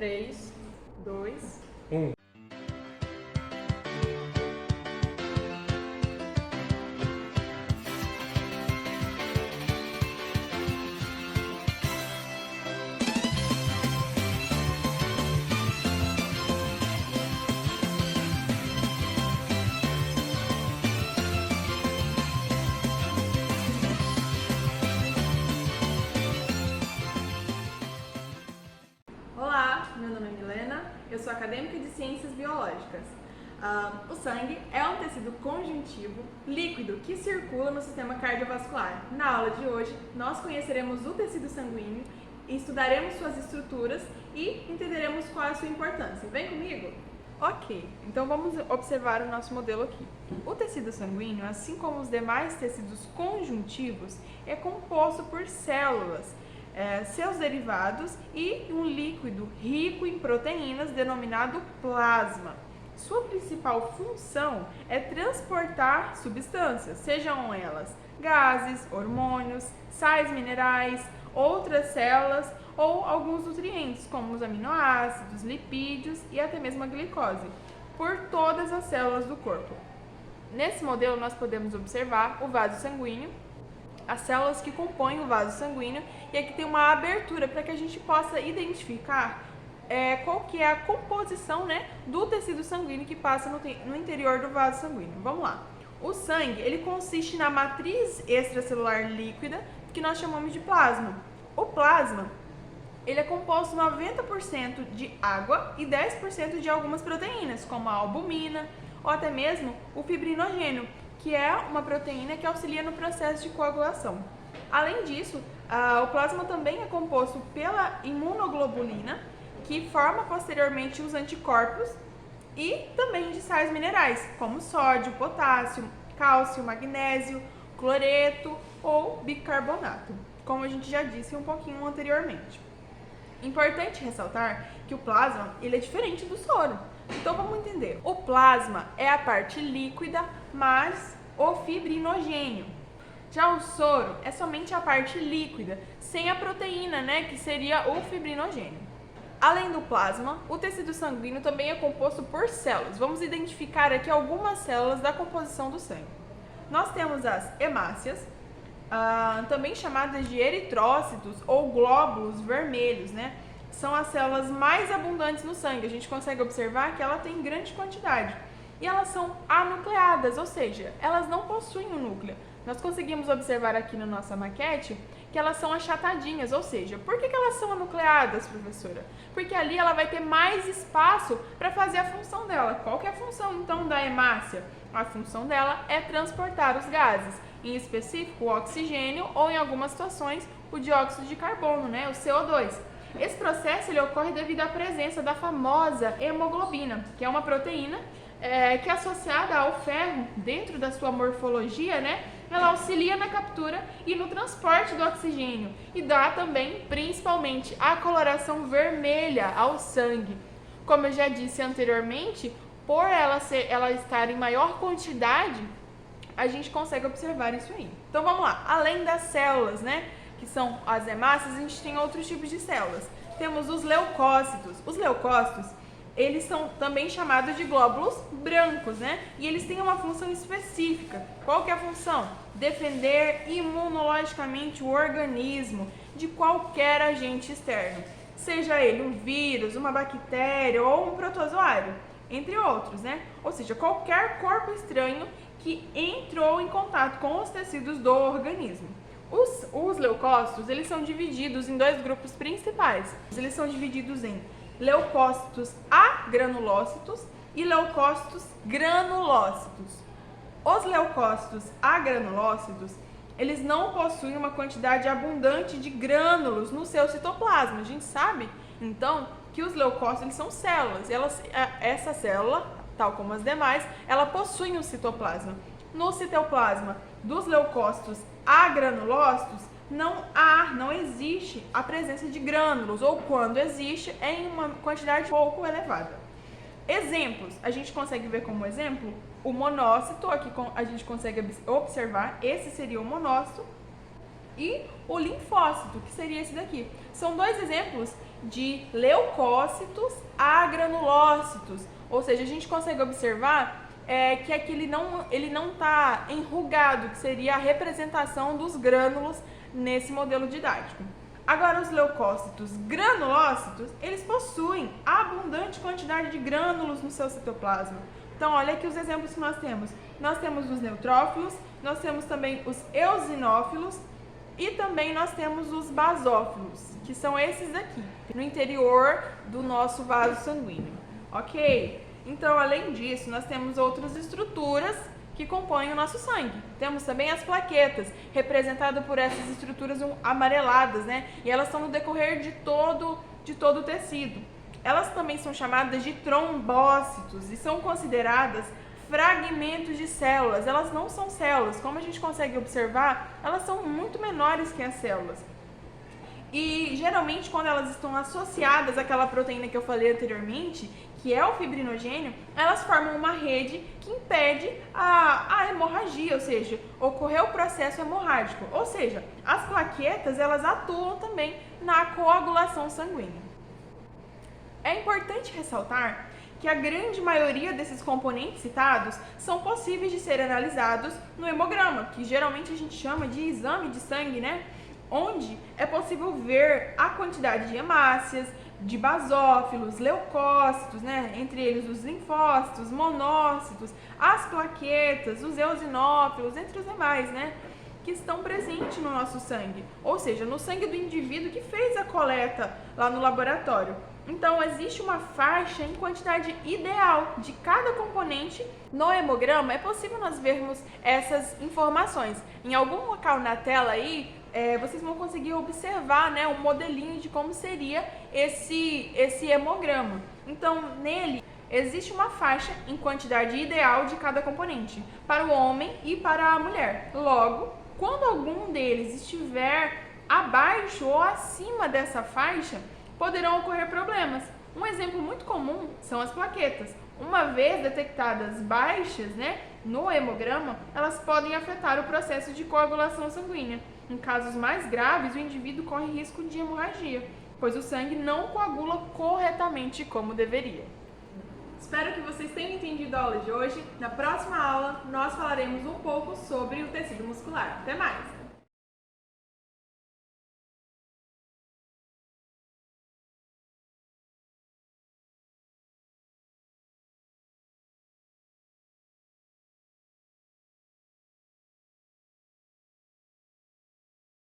3, 2, 1. Olá, meu nome é Milena, eu sou acadêmica de Ciências Biológicas. O sangue é um tecido conjuntivo líquido que circula no sistema cardiovascular. Na aula de hoje, nós conheceremos o tecido sanguíneo, estudaremos suas estruturas e entenderemos qual é a sua importância. Vem comigo? Ok, então vamos observar o nosso modelo aqui. O tecido sanguíneo, assim como os demais tecidos conjuntivos, é composto por células, seus derivados e um líquido rico em proteínas denominado plasma. Sua principal função é transportar substâncias, sejam elas gases, hormônios, sais minerais, outras células ou alguns nutrientes, como os aminoácidos, lipídios e até mesmo a glicose, por todas as células do corpo. Nesse modelo nós podemos observar o vaso sanguíneo, as células que compõem o vaso sanguíneo, e aqui tem uma abertura para que a gente possa identificar qual que é a composição, do tecido sanguíneo que passa no interior do vaso sanguíneo. Vamos lá. O sangue, ele consiste na matriz extracelular líquida, que nós chamamos de plasma. O plasma, ele é composto 90% de água e 10% de algumas proteínas, como a albumina ou até mesmo o fibrinogênio, que é uma proteína que auxilia no processo de coagulação. Além disso, o plasma também é composto pela imunoglobulina, que forma posteriormente os anticorpos, e também de sais minerais, como sódio, potássio, cálcio, magnésio, cloreto ou bicarbonato, como a gente já disse um pouquinho anteriormente. Importante ressaltar que o plasma, ele é diferente do soro. Então vamos entender. O plasma é a parte líquida mais o fibrinogênio. Já o soro é somente a parte líquida, sem a proteína, que seria o fibrinogênio. Além do plasma, o tecido sanguíneo também é composto por células. Vamos identificar aqui algumas células da composição do sangue. Nós temos as hemácias, também chamadas de eritrócitos ou glóbulos vermelhos, São as células mais abundantes no sangue. A gente consegue observar que ela tem grande quantidade. E elas são anucleadas, ou seja, elas não possuem um núcleo. Nós conseguimos observar aqui na nossa maquete que elas são achatadinhas, ou seja, por que elas são anucleadas, professora? Porque ali ela vai ter mais espaço para fazer a função dela. Qual que é a função, então, da hemácia? A função dela é transportar os gases, em específico o oxigênio ou, em algumas situações, o dióxido de carbono, o CO2. Esse processo ele ocorre devido à presença da famosa hemoglobina, que é uma proteína que é associada ao ferro dentro da sua morfologia, ela auxilia na captura e no transporte do oxigênio e dá também, principalmente, a coloração vermelha ao sangue. Como eu já disse anteriormente, por ela estar em maior quantidade, a gente consegue observar isso aí. Então vamos lá, além das células, que são as hemácias, a gente tem outros tipos de células. Temos os leucócitos. Os leucócitos, eles são também chamados de glóbulos brancos, E eles têm uma função específica. Qual que é a função? Defender imunologicamente o organismo de qualquer agente externo, seja ele um vírus, uma bactéria ou um protozoário, entre outros, Ou seja, qualquer corpo estranho que entrou em contato com os tecidos do organismo. Os leucócitos, eles são divididos em dois grupos principais. Eles são divididos em leucócitos agranulócitos e leucócitos granulócitos. Os leucócitos agranulócitos, eles não possuem uma quantidade abundante de grânulos no seu citoplasma. A gente sabe, então, que os leucócitos eles são células. Essa célula, tal como as demais, ela possui um citoplasma. No citoplasma dos leucócitos agranulócitos, não existe a presença de grânulos, ou quando existe, é em uma quantidade pouco elevada. Exemplos, a gente consegue ver como exemplo o monócito, aqui a gente consegue observar, esse seria o monócito, e o linfócito, que seria esse daqui. São dois exemplos de leucócitos a granulócitos, ou seja, a gente consegue observar que aqui ele não está enrugado, que seria a representação dos grânulos nesse modelo didático. Agora, os leucócitos granulócitos, eles possuem abundante quantidade de grânulos no seu citoplasma. Então, olha aqui os exemplos que nós temos. Nós temos os neutrófilos, nós temos também os eosinófilos e também nós temos os basófilos, que são esses aqui, no interior do nosso vaso sanguíneo, ok? Então, além disso, nós temos outras estruturas que compõem o nosso sangue. Temos também as plaquetas, representadas por essas estruturas amareladas, né? E elas estão no decorrer de todo o tecido. Elas também são chamadas de trombócitos e são consideradas fragmentos de células. Elas não são células, como a gente consegue observar, elas são muito menores que as células. E geralmente quando elas estão associadas àquela proteína que eu falei anteriormente, que é o fibrinogênio, elas formam uma rede que impede a hemorragia, ou seja, ocorrer o processo hemorrágico. Ou seja, as plaquetas, elas atuam também na coagulação sanguínea. É importante ressaltar que a grande maioria desses componentes citados são possíveis de serem analisados no hemograma, que geralmente a gente chama de exame de sangue, né? Onde é possível ver a quantidade de hemácias, de basófilos, leucócitos, né? Entre eles os linfócitos, monócitos, as plaquetas, os eosinófilos, entre os demais, né? Que estão presentes no nosso sangue, ou seja, no sangue do indivíduo que fez a coleta lá no laboratório. Então, existe uma faixa em quantidade ideal de cada componente. No hemograma, é possível nós vermos essas informações. Em algum local na tela aí, vocês vão conseguir observar, né, um modelinho de como seria esse hemograma. Então, nele, existe uma faixa em quantidade ideal de cada componente, para o homem e para a mulher. Logo, quando algum deles estiver abaixo ou acima dessa faixa, poderão ocorrer problemas. Um exemplo muito comum são as plaquetas. Uma vez detectadas baixas, né, no hemograma, elas podem afetar o processo de coagulação sanguínea. Em casos mais graves, o indivíduo corre risco de hemorragia, pois o sangue não coagula corretamente como deveria. Espero que vocês tenham entendido a aula de hoje. Na próxima aula, nós falaremos um pouco sobre o tecido muscular. Até mais!